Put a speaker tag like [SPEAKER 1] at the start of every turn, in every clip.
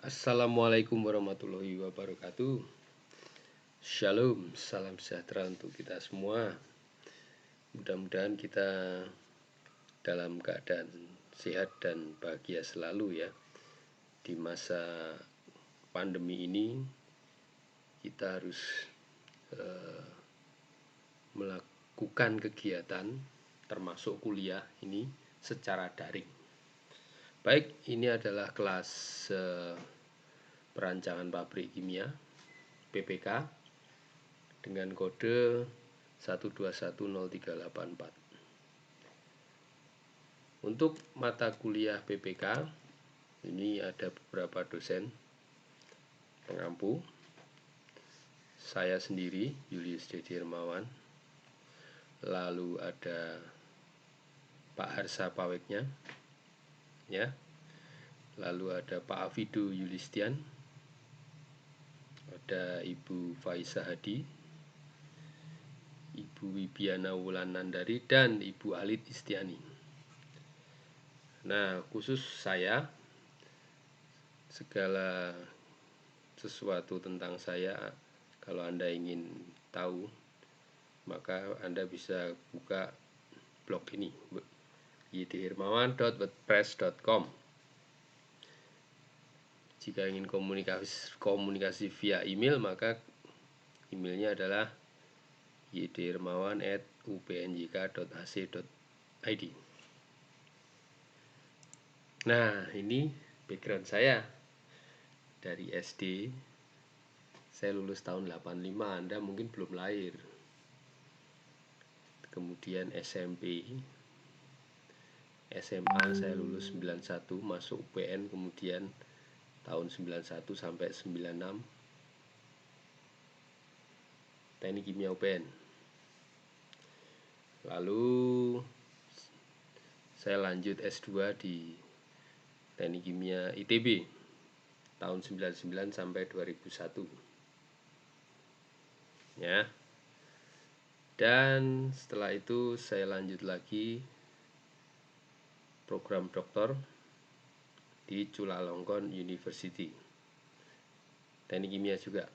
[SPEAKER 1] Assalamualaikum warahmatullahi wabarakatuh. Shalom, salam sejahtera untuk kita semua. Mudah-mudahan kita dalam keadaan sehat dan bahagia selalu ya. Di masa pandemi ini kita harus melakukan kegiatan termasuk kuliah ini secara daring. Baik, ini adalah kelas perancangan pabrik kimia PPK dengan kode 1210384. Untuk mata kuliah PPK ini ada beberapa dosen pengampu. Saya sendiri Julius Dedi Hermawan. Lalu ada Pak Harsa Paweknya ya. Lalu ada Pak Afidu Yulistian, ada Ibu Faisa Hadi, Ibu Wibiana Wulanandari, dan Ibu Alit Istiani. Nah, khusus saya, segala sesuatu tentang saya, kalau Anda ingin tahu, maka Anda bisa buka blog ini, ydhermawan.wordpress.com. Jika ingin komunikasi via email, maka emailnya adalah ydhermawan@upnjk.ac.id. Nah, ini background saya. Dari SD saya lulus tahun 85, Anda mungkin belum lahir. Kemudian SMP, SMA saya lulus 91, masuk UPN, kemudian tahun 91 sampai 96 Teknik Kimia UPN. Lalu saya lanjut S2 di Teknik Kimia ITB tahun 99 sampai 2001 ya. Dan setelah itu saya lanjut lagi program doktor di Chulalongkorn University Teknik Kimia juga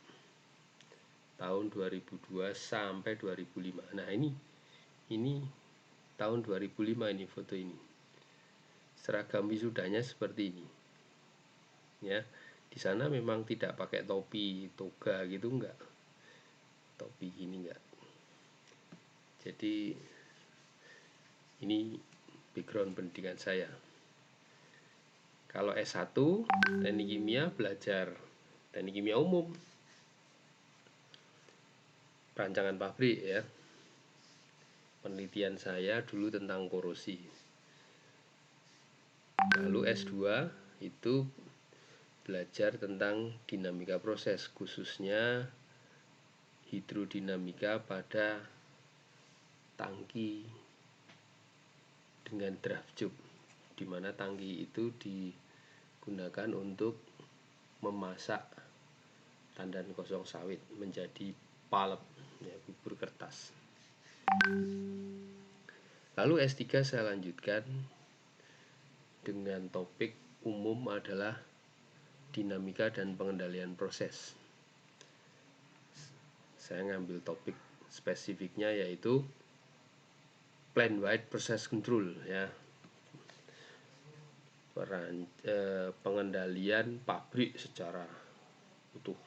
[SPEAKER 1] tahun 2002 sampai 2005. Nah, ini tahun 2005 ini foto ini. Seragam wisudanya seperti ini. Ya. Di sana memang tidak pakai topi, toga gitu enggak. Topi gini enggak. Jadi ini background pendidikan saya. Kalau S1 Teknik Kimia belajar Teknik Kimia umum, perancangan pabrik ya. Penelitian saya dulu tentang korosi. Lalu S2 itu belajar tentang dinamika proses, khususnya hidrodinamika pada tangki dengan draft tube, di mana tangki itu digunakan untuk memasak tandan kosong sawit menjadi pulp ya, bubur kertas. Lalu S3 saya lanjutkan dengan topik umum adalah dinamika dan pengendalian proses. Saya ngambil topik spesifiknya yaitu plant-wide process control ya. Pengendalian pabrik secara utuh.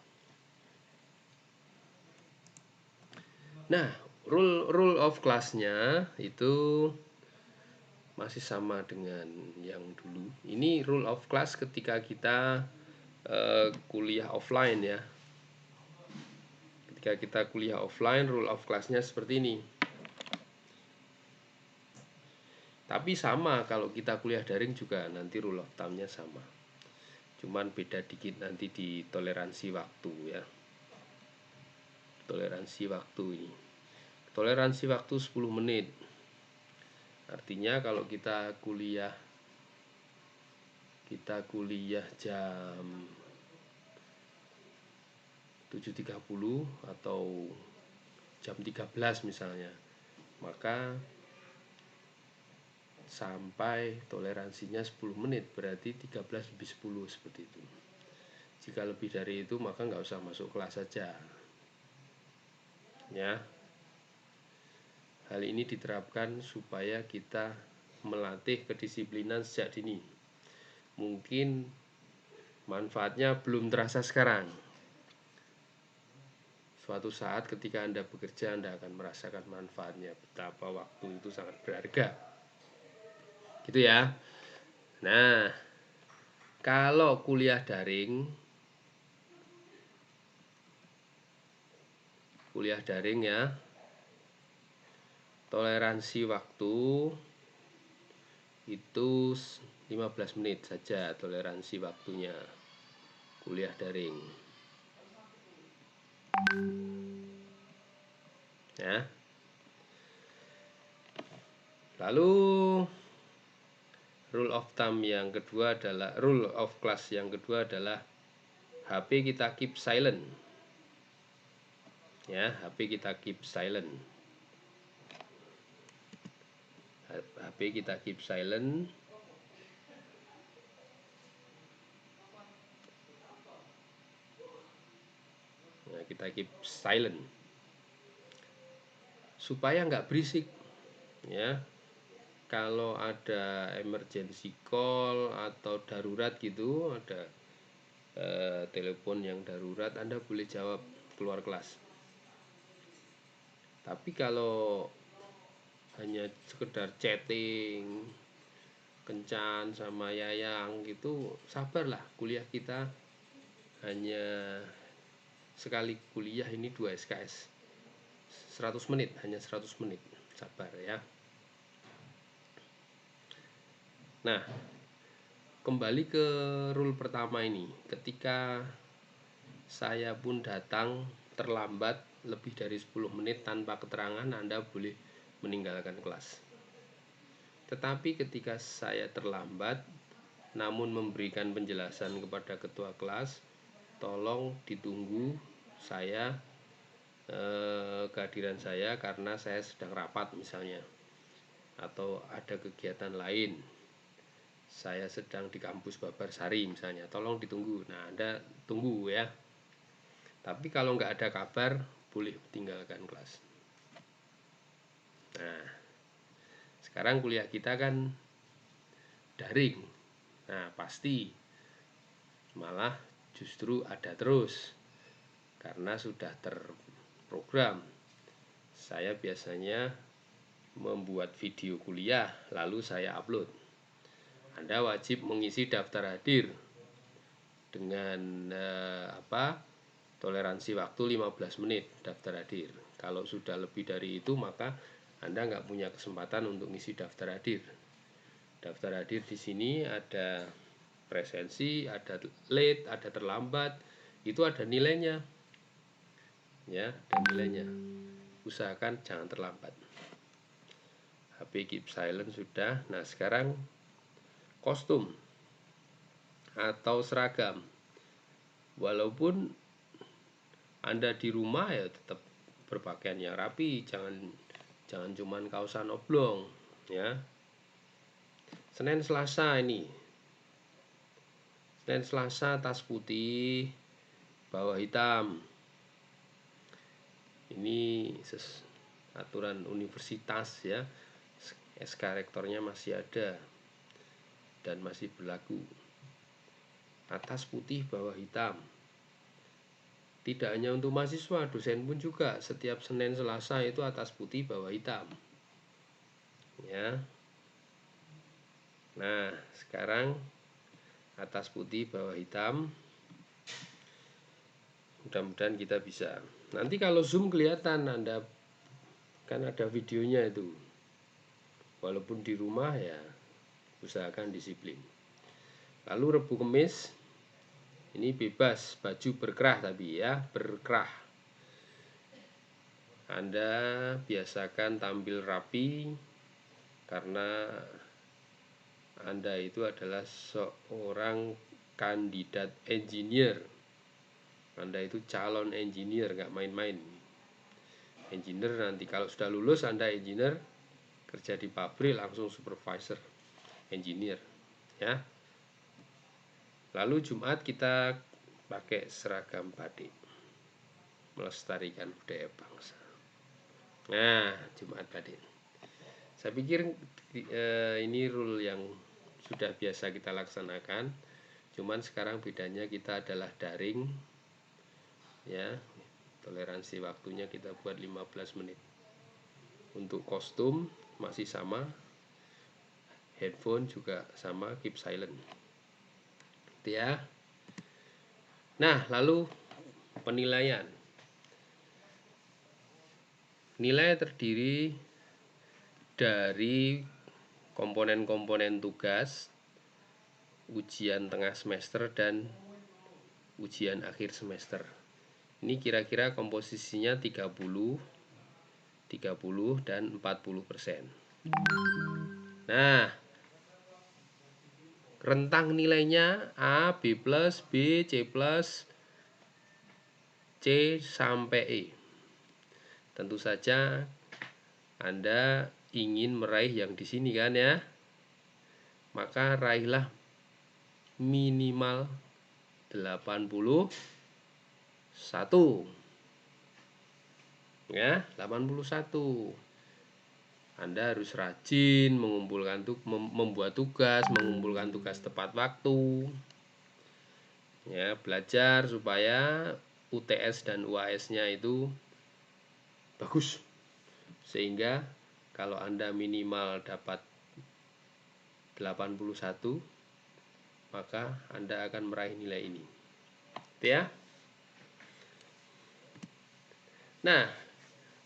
[SPEAKER 1] Nah, rule of class-nya itu masih sama dengan yang dulu. Ini rule of class ketika kita kuliah offline ya. Ketika kita kuliah offline, rule of class-nya seperti ini. Tapi sama kalau kita kuliah daring juga nanti rule of thumb-nya sama. Cuman beda dikit nanti di toleransi waktu ya. Toleransi waktu ini. Toleransi waktu 10 menit. Artinya kalau kita kuliah jam 7.30 atau jam 13 misalnya, maka sampai toleransinya 10 menit, berarti 13 lebih 10 seperti itu. Jika lebih dari itu maka nggak usah masuk kelas saja. Ya. Hal ini diterapkan supaya kita melatih kedisiplinan sejak dini. Mungkin manfaatnya belum terasa sekarang. Suatu saat ketika Anda bekerja, Anda akan merasakan manfaatnya, betapa waktu itu sangat berharga. Gitu ya. Nah, kalau kuliah daring ya, toleransi waktu itu 15 menit saja toleransi waktunya kuliah daring. Ya. Lalu rule of class yang kedua adalah HP kita keep silent. Ya, HP kita keep silent. HP kita keep silent. Nah, kita keep silent supaya nggak berisik. Ya, kalau ada emergency call atau darurat gitu, ada telepon yang darurat, Anda boleh jawab keluar kelas. Tapi kalau hanya sekedar chatting kencan sama Yayang gitu, sabarlah, kuliah kita hanya sekali kuliah ini 2 SKS 100 menit, hanya 100 menit, sabar ya. Nah, kembali ke rule pertama ini, ketika saya pun datang terlambat lebih dari 10 menit tanpa keterangan, Anda boleh meninggalkan kelas. Tetapi ketika saya terlambat namun memberikan penjelasan kepada ketua kelas, tolong ditunggu saya kehadiran saya karena saya sedang rapat misalnya, atau ada kegiatan lain, saya sedang di kampus Babarsari misalnya, tolong ditunggu. Nah, Anda tunggu ya. Tapi kalau nggak ada kabar, boleh tinggalkan kelas. Nah, sekarang kuliah kita kan daring. Nah, pasti malah justru ada terus karena sudah terprogram. Saya biasanya membuat video kuliah lalu saya upload. Anda wajib mengisi daftar hadir dengan toleransi waktu 15 menit daftar hadir. Kalau sudah lebih dari itu maka Anda nggak punya kesempatan untuk ngisi daftar hadir. Daftar hadir di sini ada presensi, ada late, ada terlambat, itu ada nilainya. Ya, ada nilainya. Usahakan jangan terlambat. HP keep silent sudah. Nah, sekarang kostum atau seragam. Walaupun Anda di rumah ya tetap berpakaian yang rapi, jangan cuman kausan oblong ya. Senin Selasa ini. Senin Selasa tas putih, bawah hitam. Ini aturan universitas ya. SK rektornya masih ada dan masih berlaku. Atas putih, bawah hitam. Tidak hanya untuk mahasiswa, dosen pun juga. Setiap Senin Selasa itu atas putih, bawah hitam. Ya. Nah, sekarang atas putih, bawah hitam. Mudah-mudahan kita bisa. Nanti kalau Zoom kelihatan, Anda kan ada videonya itu. Walaupun di rumah ya usahakan disiplin. Lalu Rebu Kemis ini bebas, baju berkerah tapi ya, berkerah. Anda biasakan tampil rapi karena Anda itu adalah seorang kandidat engineer. Anda itu calon engineer, nggak main-main. Engineer nanti kalau sudah lulus Anda engineer, kerja di pabrik langsung supervisor engineer ya. Lalu Jumat kita pakai seragam batik, melestarikan budaya bangsa. Nah, Jumat Batik. Saya pikir ini rule yang sudah biasa kita laksanakan. Cuman sekarang bedanya kita adalah daring, ya. Toleransi waktunya kita buat 15 menit. Untuk kostum masih sama, headphone juga sama, keep silent. Gitu ya. Nah, lalu penilaian. Nilai terdiri dari komponen-komponen tugas, ujian tengah semester, dan ujian akhir semester. Ini kira-kira komposisinya 30, dan 40%. Nah, rentang nilainya A, B+, B, C+, C sampai E. Tentu saja Anda ingin meraih yang di sini kan ya. Maka raihlah minimal 81. Ya, 81. Anda harus rajin membuat tugas, mengumpulkan tugas tepat waktu. Ya, belajar supaya UTS dan UAS-nya itu bagus. Sehingga kalau Anda minimal dapat 81, maka Anda akan meraih nilai ini. Ya. Nah,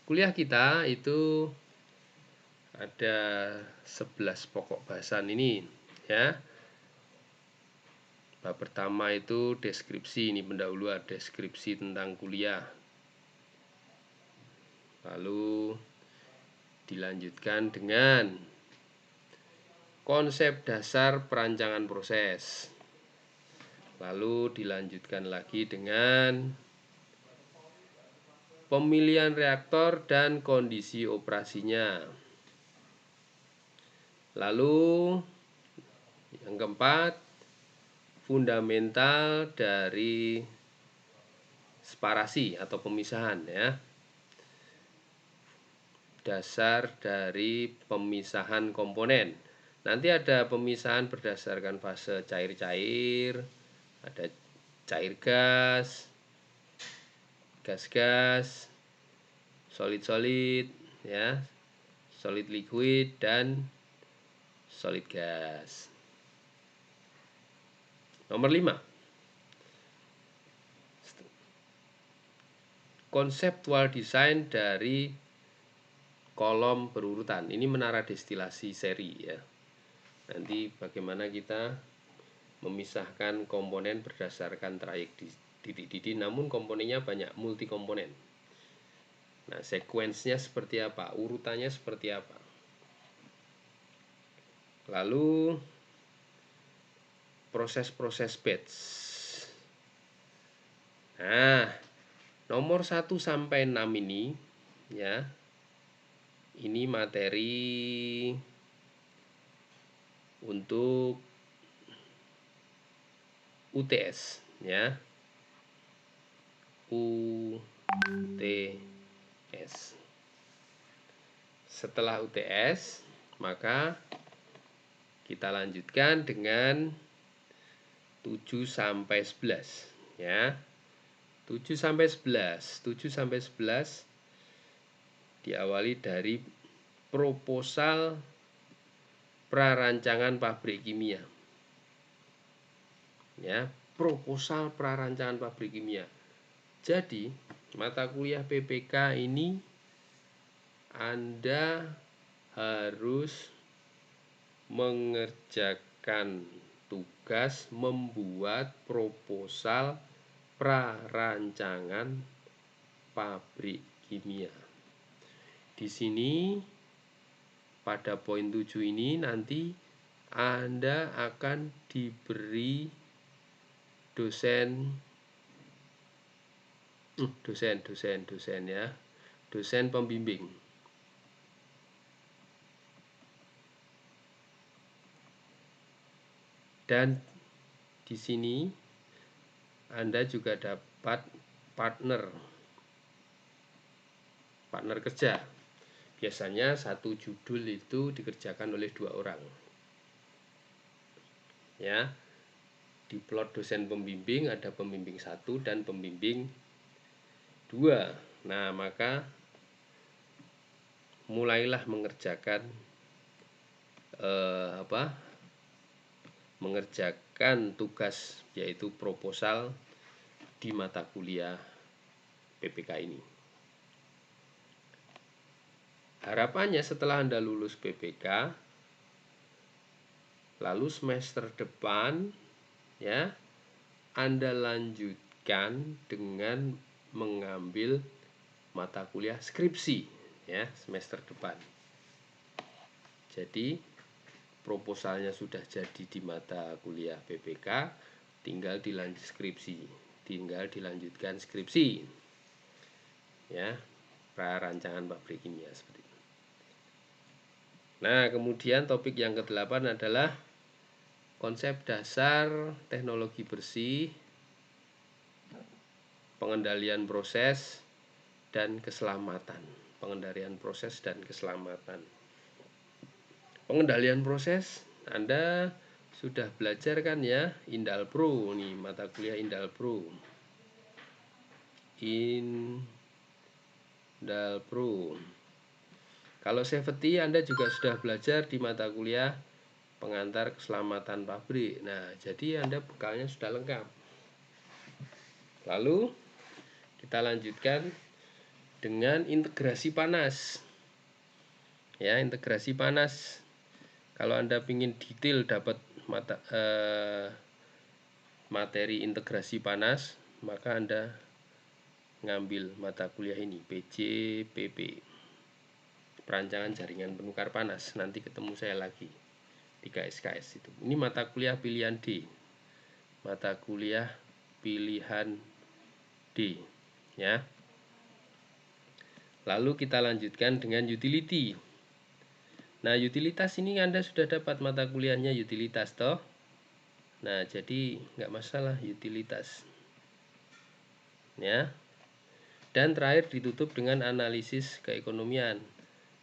[SPEAKER 1] kuliah kita itu ada 11 pokok bahasan ini, ya. Bab pertama itu deskripsi, ini pendahuluan deskripsi tentang kuliah. Lalu dilanjutkan dengan konsep dasar perancangan proses. Lalu dilanjutkan lagi dengan pemilihan reaktor dan kondisi operasinya. Lalu yang keempat, fundamental dari separasi atau pemisahan, ya. Dasar dari pemisahan komponen. Nanti ada pemisahan berdasarkan fase cair-cair, ada cair gas, gas-gas, solid-solid, ya, solid liquid, dan solid gas. Nomor 5. Konseptual desain dari kolom berurutan. Ini menara destilasi seri, ya. Nanti bagaimana kita memisahkan komponen berdasarkan trayek titik-titik, namun komponennya banyak, multi komponen. Nah, sekuensnya seperti apa, urutannya seperti apa. Lalu proses-proses batch. Nah, nomor 1 sampai 6 ini, ya. Ini materi untuk UTS, ya. UTS. Setelah UTS, maka kita lanjutkan dengan 7 sampai 11, ya. 7 sampai 11. 7 sampai 11 diawali dari proposal prarancangan pabrik kimia. Ya, proposal prarancangan pabrik kimia. Jadi, mata kuliah PPK ini Anda harus mengerjakan tugas membuat proposal prarancangan pabrik kimia. Di sini pada poin 7 ini nanti Anda akan diberi dosen ya, dosen pembimbing. Dan di sini Anda juga dapat partner kerja. Biasanya satu judul itu dikerjakan oleh 2 orang. Ya. Di plot dosen pembimbing ada pembimbing 1 dan pembimbing 2. Nah, maka mulailah mengerjakan mengerjakan tugas yaitu proposal di mata kuliah PPK ini. Harapannya setelah Anda lulus PPK, lalu semester depan ya Anda lanjutkan dengan mengambil mata kuliah skripsi ya semester depan. Jadi proposalnya sudah jadi di mata kuliah PPK, tinggal dilanjutkan skripsi ya prarancangan pabrik kimia seperti itu. Nah, kemudian topik yang ke-8 adalah konsep dasar teknologi bersih, pengendalian proses dan keselamatan. Pengendalian proses dan keselamatan. Pengendalian proses Anda sudah belajar kan ya, Indal Pro nih, mata kuliah Indal Pro. Indal Pro. Kalau safety Anda juga sudah belajar di mata kuliah pengantar keselamatan pabrik. Nah, jadi Anda bekalnya sudah lengkap. Lalu kita lanjutkan dengan integrasi panas. Ya, integrasi panas. Kalau Anda ingin detail dapat materi integrasi panas, maka Anda ngambil mata kuliah ini, PJPP. Perancangan jaringan penukar panas. Nanti ketemu saya lagi di KSKS itu. Ini mata kuliah pilihan D. Mata kuliah pilihan D ya. Lalu kita lanjutkan dengan utility. Nah, utilitas ini Anda sudah dapat mata kuliahnya utilitas toh. Nah, jadi nggak masalah utilitas ya. Dan terakhir ditutup dengan analisis keekonomian.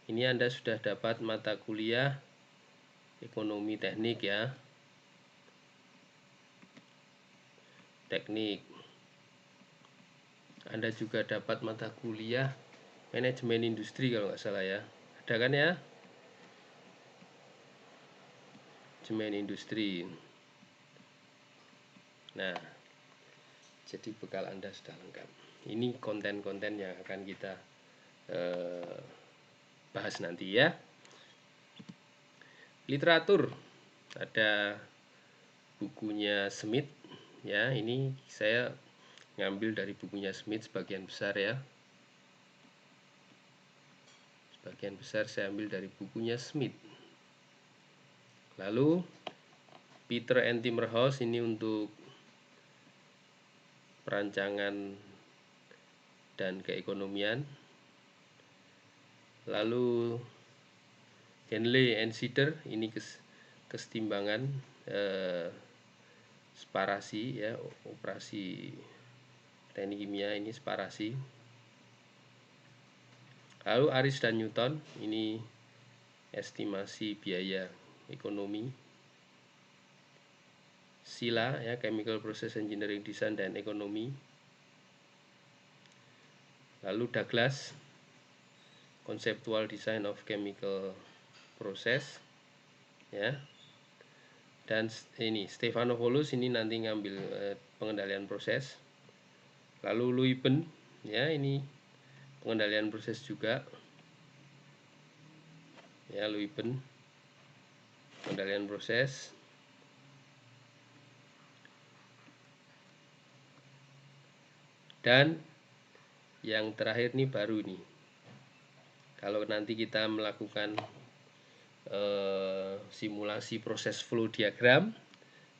[SPEAKER 1] Ini Anda sudah dapat mata kuliah ekonomi teknik ya. Teknik. Anda juga dapat mata kuliah manajemen industri kalau nggak salah ya. Ada kan ya? Manajemen industri. Nah, jadi bekal Anda sudah lengkap. Ini konten-konten yang akan kita bahas nanti ya. Literatur ada bukunya Smith ya. Ini saya ngambil dari bukunya Smith sebagian besar ya. Sebagian besar saya ambil dari bukunya Smith. Lalu Peter and Timmerhouse ini untuk perancangan dan keekonomian. Lalu Henley and Sider ini kesetimbangan separasi ya, operasi teknik kimia ini separasi. Lalu Aris dan Newton ini estimasi biaya ekonomi. Sila ya, Chemical Process Engineering Design dan Ekonomi. Lalu Douglas, Conceptual Design of Chemical Process ya. Dan ini Stephanopoulos ini nanti ngambil pengendalian proses. Lalu Luypen ya, ini pengendalian proses juga ya, Luypen pengendalian proses. Dan yang terakhir nih baru nih, kalau nanti kita melakukan simulasi proses flow diagram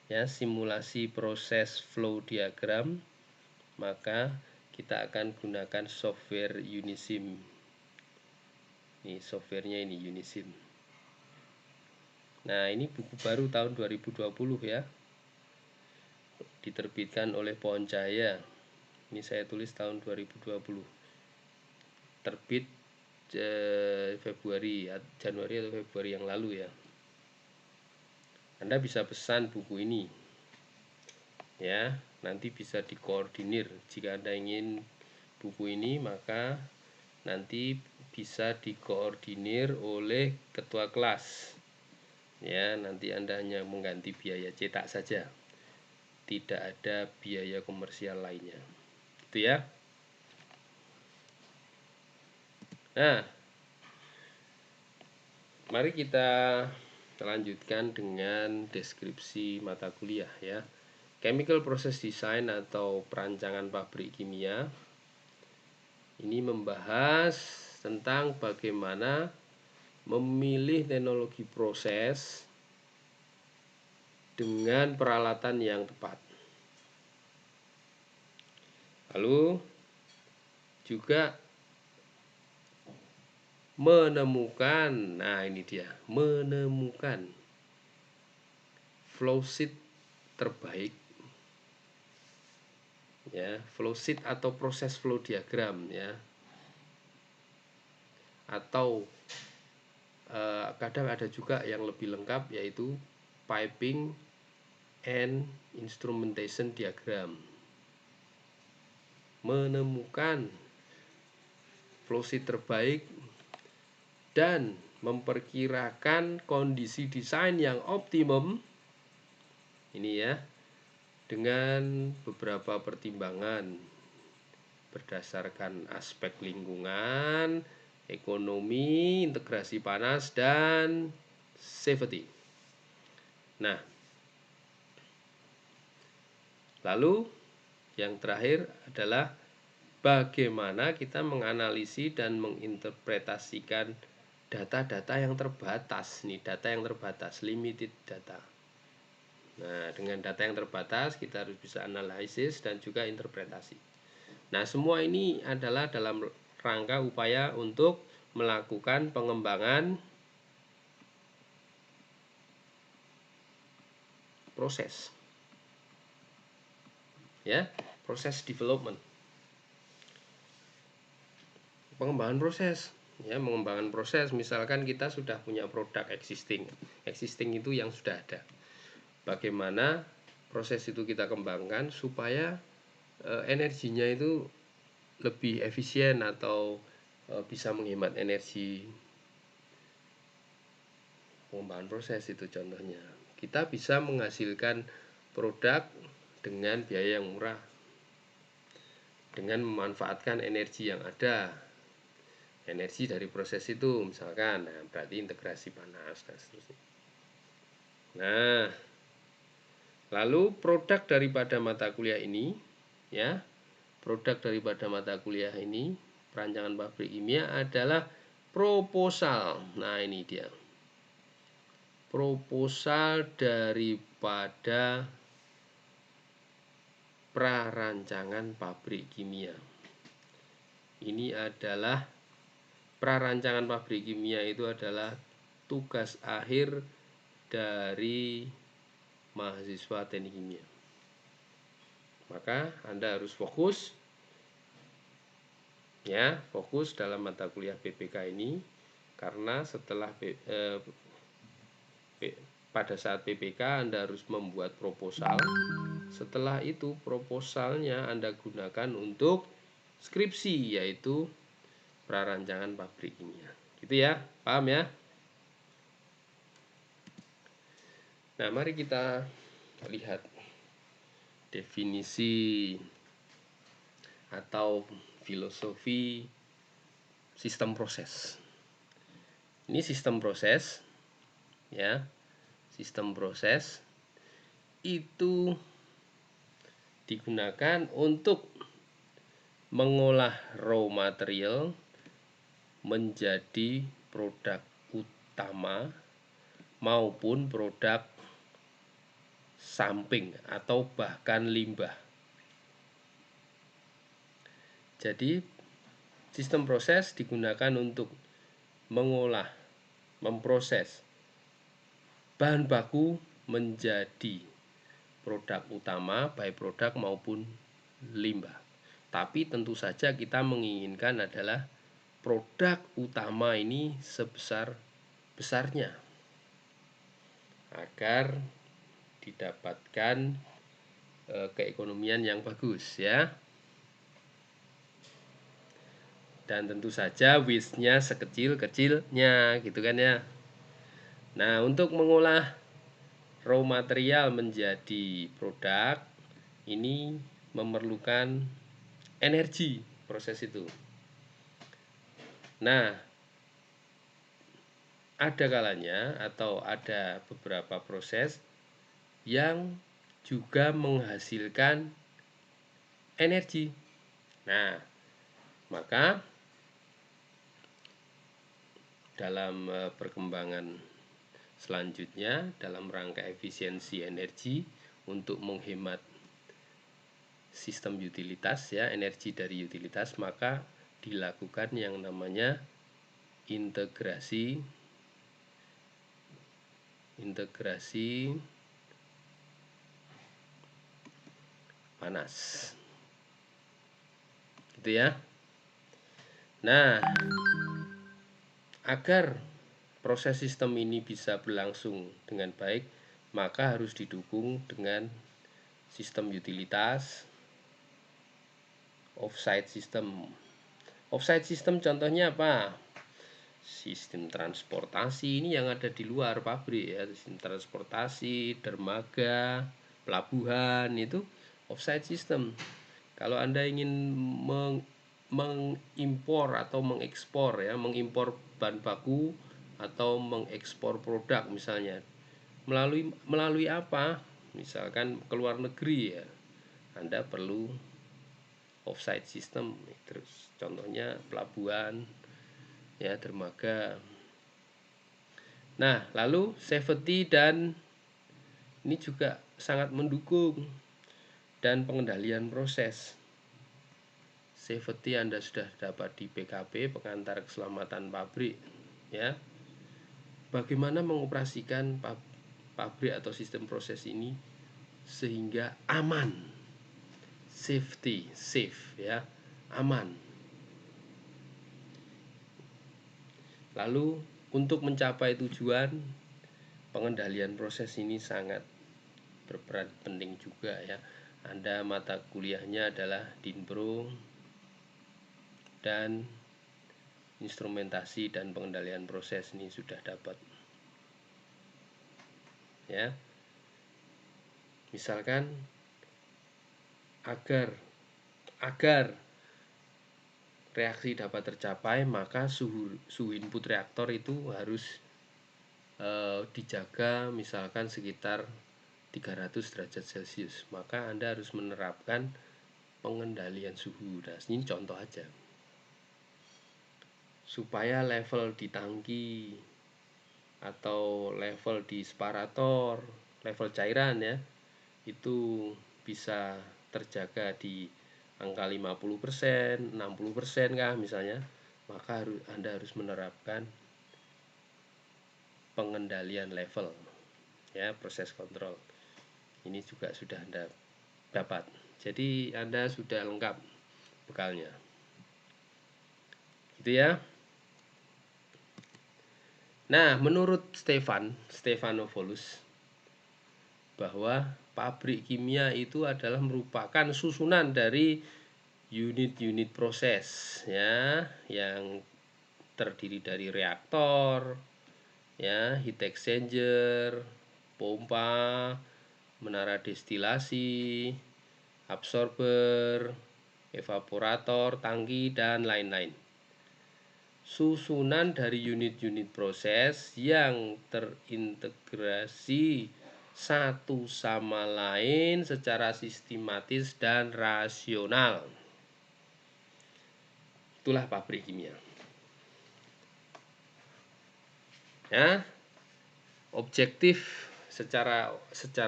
[SPEAKER 1] ya, simulasi proses flow diagram, maka kita akan gunakan software Unisim. Ini softwarenya ini Unisim. Nah, ini buku baru tahun 2020 ya. diterbitkan oleh Pohon Cahaya. Ini saya tulis tahun 2020. Terbit Januari atau Februari yang lalu ya. Anda bisa pesan buku ini ya, nanti bisa dikoordinir. Jika Anda ingin buku ini, maka nanti bisa dikoordinir oleh ketua kelas ya. Nanti Anda hanya mengganti biaya cetak saja, tidak ada biaya komersial lainnya, gitu ya. Nah, mari kita lanjutkan dengan deskripsi mata kuliah ya. Chemical Process Design atau perancangan pabrik kimia ini membahas tentang bagaimana memilih teknologi proses dengan peralatan yang tepat. Lalu juga menemukan, nah ini dia, menemukan flowsheet terbaik ya, flowsheet atau proses flow diagram ya, atau kadang ada juga yang lebih lengkap yaitu piping and instrumentation diagram. Menemukan flowsheet terbaik dan memperkirakan kondisi desain yang optimum ini ya, dengan beberapa pertimbangan berdasarkan aspek lingkungan, ekonomi, integrasi panas, dan safety. Nah, lalu yang terakhir adalah bagaimana kita menganalisis dan menginterpretasikan data-data yang terbatas. Nih, data yang terbatas, limited data. Nah, dengan data yang terbatas kita harus bisa analisis dan juga interpretasi. Nah, semua ini adalah dalam rangka upaya untuk melakukan pengembangan proses. Ya, proses development. Pengembangan proses. Ya, mengembangkan proses, misalkan kita sudah punya produk existing itu yang sudah ada. Bagaimana proses itu kita kembangkan supaya energinya itu lebih efisien atau bisa menghemat energi. Pengembangan proses itu contohnya. Kita bisa menghasilkan produk dengan biaya yang murah, dengan memanfaatkan energi yang ada. Energi dari proses itu misalkan, nah berarti integrasi panas dan seterusnya. Nah, lalu produk daripada mata kuliah ini ya, produk daripada mata kuliah ini perancangan pabrik kimia adalah proposal. Nah, ini dia. Proposal daripada prarancangan pabrik kimia. Ini adalah prarancangan pabrik kimia, itu adalah tugas akhir dari mahasiswa teknik kimia. Maka Anda harus fokus ya, fokus dalam mata kuliah PPK ini, karena setelah pada saat PPK Anda harus membuat proposal. Setelah itu proposalnya Anda gunakan untuk skripsi, yaitu prarancangan pabrik kimia. Gitu ya, paham ya? Nah, mari kita lihat definisi atau filosofi sistem proses. Ini sistem proses ya. Sistem proses itu digunakan untuk mengolah raw material menjadi produk utama maupun produk samping atau bahkan limbah. Jadi sistem proses digunakan untuk mengolah, memproses bahan baku menjadi produk utama, byproduct maupun limbah. Tapi tentu saja kita menginginkan adalah produk utama ini sebesar-besarnya agar didapatkan keekonomian yang bagus ya. Dan tentu saja waste-nya sekecil-kecilnya gitu kan ya. Nah, untuk mengolah raw material menjadi produk ini memerlukan energi proses itu. Nah, ada kalanya atau ada beberapa proses yang juga menghasilkan energi. Nah, maka dalam perkembangan selanjutnya dalam rangka efisiensi energi untuk menghemat sistem utilitas ya, energi dari utilitas, maka dilakukan yang namanya integrasi panas. Gitu ya. Nah, agar proses sistem ini bisa berlangsung dengan baik, maka harus didukung dengan sistem utilitas, off-site system. Off-site system contohnya apa? Sistem transportasi ini yang ada di luar pabrik ya, sistem transportasi, dermaga, pelabuhan itu off-site system. Kalau Anda ingin mengimpor atau mengekspor ya, mengimpor bahan baku atau mengekspor produk misalnya melalui apa? Misalkan ke luar negeri ya, Anda perlu off-site system. Terus contohnya pelabuhan ya, dermaga. Nah, lalu safety dan ini juga sangat mendukung dan pengendalian proses. Safety Anda sudah dapat di PKP, pengantar keselamatan pabrik ya. Bagaimana mengoperasikan pabrik atau sistem proses ini sehingga aman, safe ya, aman. Lalu untuk mencapai tujuan, pengendalian proses ini sangat berperan penting juga ya. Anda mata kuliahnya adalah Dinpro dan instrumentasi dan pengendalian proses ini sudah dapat ya. Misalkan agar reaksi dapat tercapai, maka suhu input reaktor itu harus dijaga misalkan sekitar 300 derajat Celcius. Maka Anda harus menerapkan pengendalian suhu. Nah, ini contoh aja. Supaya level di tangki atau level di separator, level cairan ya, itu bisa terjaga di angka 50%, 60% kah misalnya, maka Anda harus menerapkan pengendalian level ya, proses kontrol. Ini juga sudah Anda dapat. Jadi Anda sudah lengkap bekalnya. Gitu ya. Nah, menurut Stephanopoulos bahwa pabrik kimia itu adalah merupakan susunan dari unit-unit proses ya, yang terdiri dari reaktor ya, heat exchanger, pompa, menara destilasi, absorber, evaporator, tangki, dan lain-lain. Susunan dari unit-unit proses yang terintegrasi satu sama lain secara sistematis dan rasional. Itulah pabrik kimia. Ya, objektif secara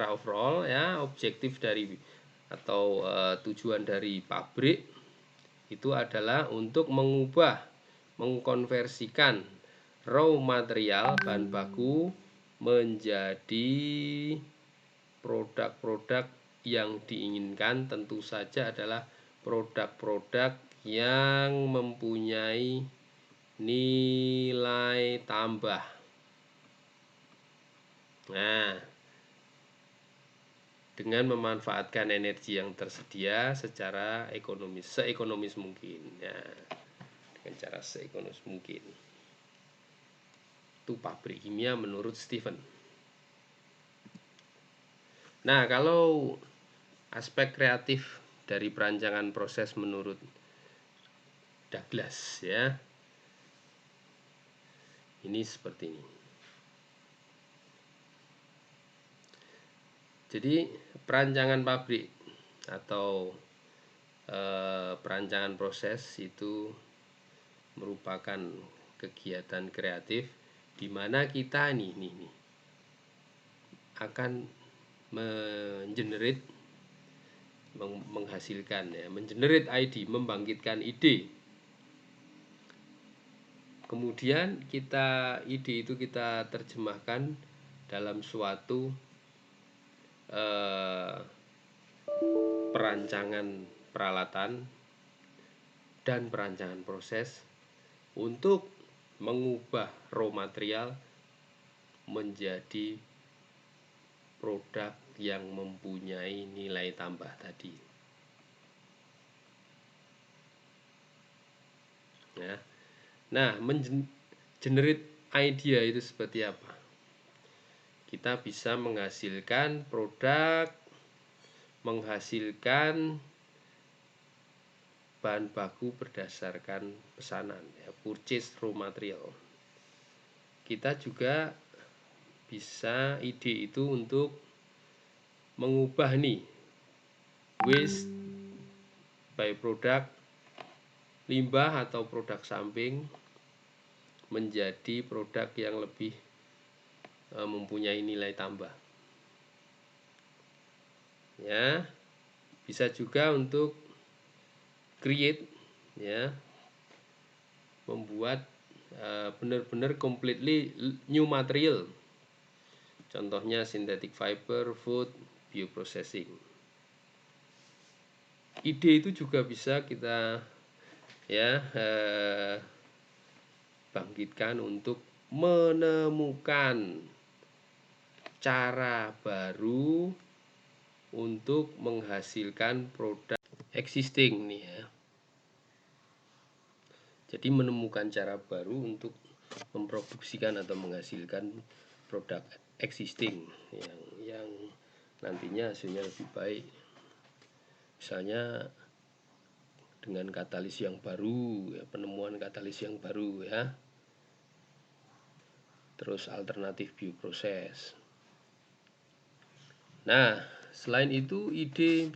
[SPEAKER 1] overall ya, objektif dari atau tujuan dari pabrik itu adalah untuk mengkonversikan raw material bahan baku menjadi produk-produk yang diinginkan tentu saja adalah produk-produk yang mempunyai nilai tambah. Nah, dengan memanfaatkan energi yang tersedia secara seekonomis mungkin, ya, dengan cara seekonomis mungkin. Itu pabrik kimia menurut Stephen. Nah, kalau aspek kreatif dari perancangan proses menurut Douglas, ya, ini seperti ini. Jadi perancangan pabrik atau perancangan proses itu merupakan kegiatan kreatif di mana kita nih akan menghasilkan, ya, mengenerate ide, membangkitkan ide. Kemudian ide itu kita terjemahkan dalam suatu perancangan peralatan dan perancangan proses untuk mengubah raw material menjadi produk yang mempunyai nilai tambah tadi. Ya. Nah, generate idea itu seperti apa? Kita bisa menghasilkan produk, menghasilkan bahan baku berdasarkan pesanan, ya, purchase raw material. Kita juga bisa ide itu untuk mengubah waste by product, limbah atau produk samping menjadi produk yang lebih mempunyai nilai tambah. Ya, bisa juga untuk create, ya, membuat benar-benar completely new material. Contohnya synthetic fiber, food, bioprocessing. Ide itu juga bisa kita, ya, bangkitkan untuk menemukan cara baru untuk menghasilkan produk existing nih, ya. Jadi menemukan cara baru untuk memproduksikan atau menghasilkan produk existing yang nantinya hasilnya lebih baik. Misalnya dengan katalis yang baru, ya, penemuan katalis yang baru, ya. Terus alternatif bioproses. Nah, selain itu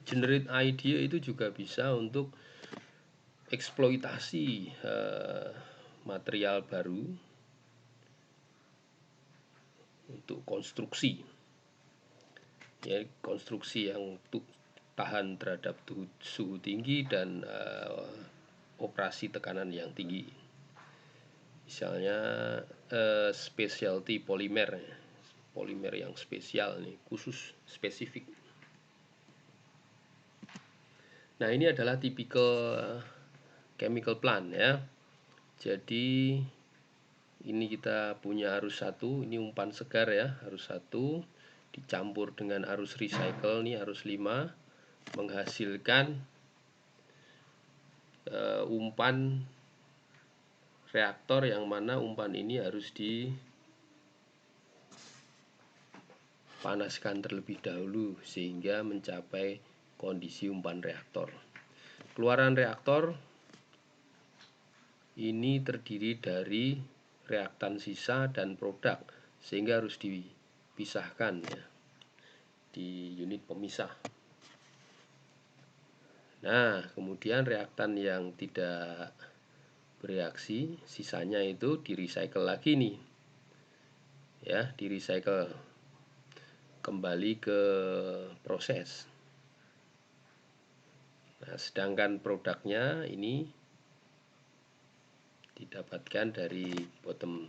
[SPEAKER 1] generate idea itu juga bisa untuk eksploitasi material baru untuk konstruksi, ya, konstruksi yang tahan terhadap suhu tinggi dan operasi tekanan yang tinggi. Misalnya specialty polimer yang spesial nih, khusus spesifik. Nah, ini adalah tipikal chemical plant, ya. Jadi ini kita punya arus 1, ini umpan segar, ya, arus 1 dicampur dengan arus recycle nih, arus 5, menghasilkan umpan reaktor yang mana umpan ini harus dipanaskan terlebih dahulu sehingga mencapai kondisi umpan reaktor. Keluaran reaktor ini terdiri dari reaktan sisa dan produk sehingga harus dipisahkan, ya, di unit pemisah. Nah, kemudian reaktan yang tidak bereaksi, sisanya itu di-recycle lagi nih, ya, di-recycle kembali ke proses. Nah, sedangkan produknya ini didapatkan dari bottom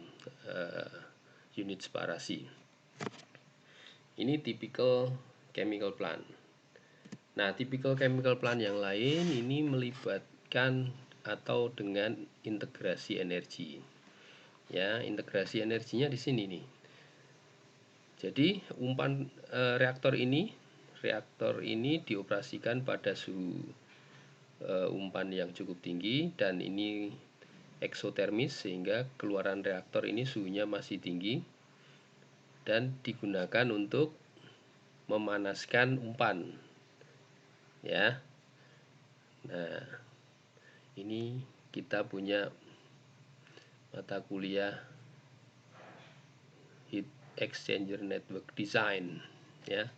[SPEAKER 1] unit separasi. Ini tipikal chemical plant. Nah, typical chemical plant yang lain ini melibatkan atau dengan integrasi energi. Ya, integrasi energinya di sini nih. Jadi umpan reaktor ini dioperasikan pada suhu umpan yang cukup tinggi, dan ini eksotermis sehingga keluaran reaktor ini suhunya masih tinggi dan digunakan untuk memanaskan umpan. Ya. Nah, ini kita punya mata kuliah Heat Exchanger Network Design, ya.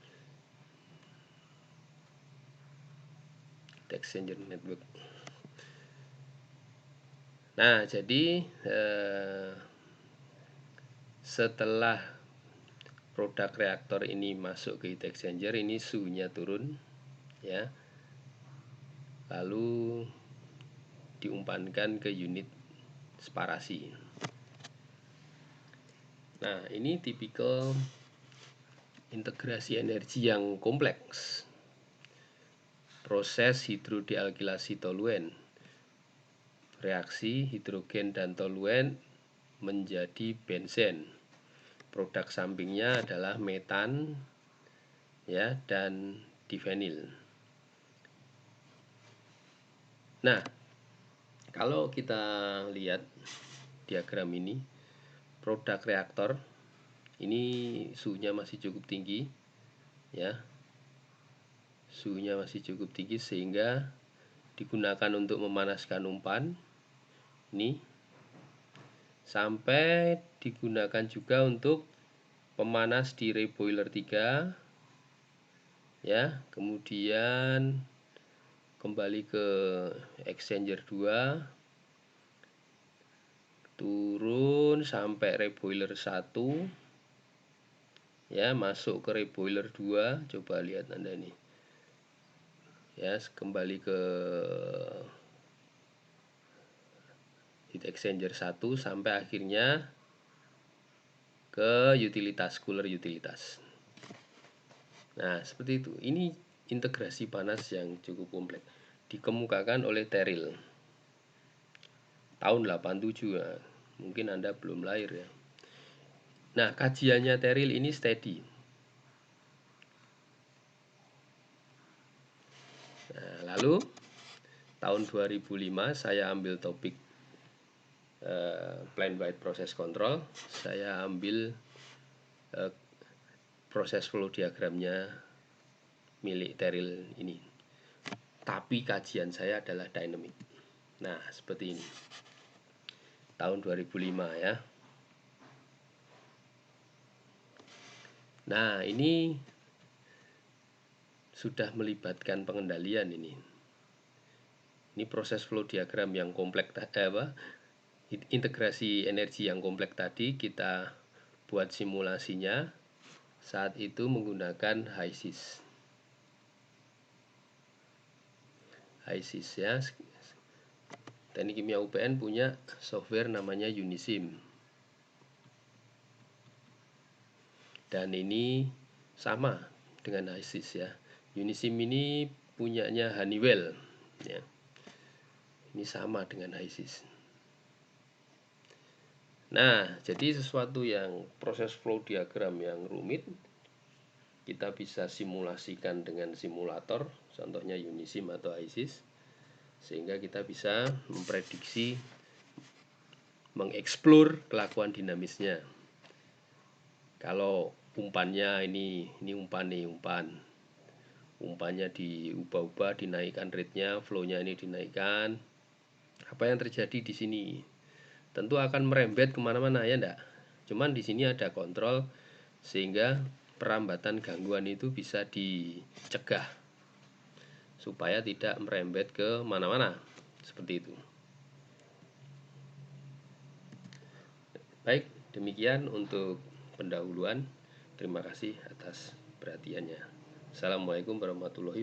[SPEAKER 1] Heat Exchanger Network. Nah, jadi setelah produk reaktor ini masuk ke heat exchanger, ini suhunya turun, ya. Lalu diumpankan ke unit separasi. Nah, ini tipikal integrasi energi yang kompleks. Proses hidrodealkilasi toluen. Reaksi hidrogen dan toluen menjadi benzen. Produk sampingnya adalah metan, ya, dan difenil. Nah, kalau kita lihat diagram ini, produk reaktor ini suhunya masih cukup tinggi, ya. Suhunya masih cukup tinggi sehingga digunakan untuk memanaskan umpan ini, sampai digunakan juga untuk pemanas di reboiler 3, ya. Kemudian kembali ke exchanger 2, turun sampai reboiler 1, ya, masuk ke reboiler 2. Coba lihat Anda nih, ya, kembali ke heat exchanger 1 sampai akhirnya ke utilitas, cooler utilitas. Nah, seperti itu. Ini integrasi panas yang cukup kompleks, dikemukakan oleh Terrill tahun 87, ya. Mungkin Anda belum lahir, ya. Nah, kajiannya Terrill ini steady. Nah, lalu tahun 2005 saya ambil topik plant wide process control. Saya ambil proses flow diagramnya milik Terrill ini. Tapi kajian saya adalah dynamic. Nah, seperti ini. Tahun 2005, ya. Nah, ini sudah melibatkan pengendalian ini. Ini proses flow diagram yang kompleks, integrasi energi yang kompleks tadi kita buat simulasinya saat itu menggunakan HYSYS. HYSYS, ya. Teknik Kimia UPN punya software namanya Unisim. Dan ini sama dengan HYSYS, ya. Unisim ini punyanya Honeywell, ya. Ini sama dengan HYSYS. Nah, jadi sesuatu yang proses flow diagram yang rumit kita bisa simulasikan dengan simulator, contohnya Unisim atau HYSYS, sehingga kita bisa memprediksi, mengeksplor kelakuan dinamisnya. Kalau umpannya ini umpan. Umpannya diubah-ubah, dinaikkan rate-nya, flow-nya ini dinaikkan. Apa yang terjadi di sini? Tentu akan merembet kemana-mana, ya enggak? Cuman di sini ada kontrol sehingga perambatan gangguan itu bisa dicegah supaya tidak merembet ke mana-mana, seperti itu. Baik, demikian untuk pendahuluan. Terima kasih atas perhatiannya. Assalamualaikum warahmatullahi wabarakatuh.